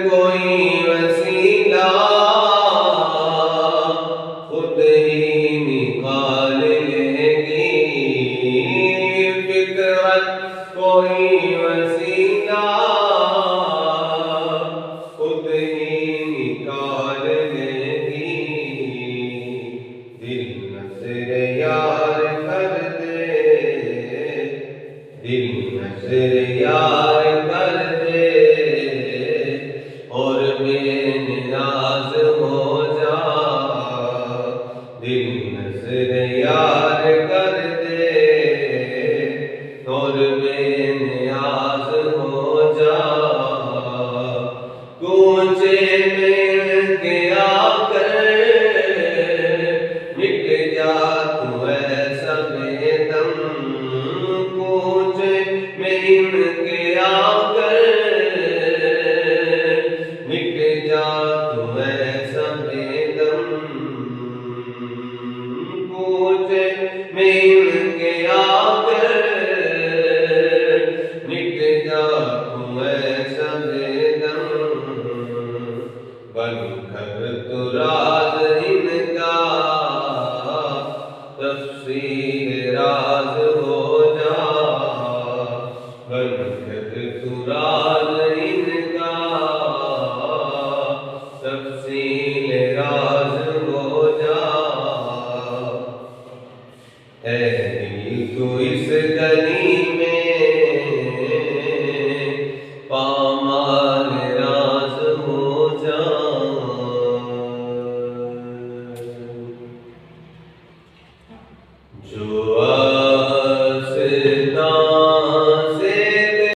कोई वसीला खुद ही निकाल लेगी। फितरत कोई वसीला खुद ही निकाल लेगी। दिल नज़र यार कर दे, दिल नज़र यार कर दे और बेनियाज़ हो जा। दिल नज़र यार कर दे और बेनियाज़ हो जा। कूचे मिल के आकर मिट जा तू ऐसा बेदम। कूचे मिल के आकर मिट जा तू ऐसा बेदम। कूचे मिल के आकर मिट जा तू ऐसा बेदम। बनकर तू राज इनका तफसील राज हो जा। बनकर तू राज इनका तफसील राज हो जा। है दिल तू इस गली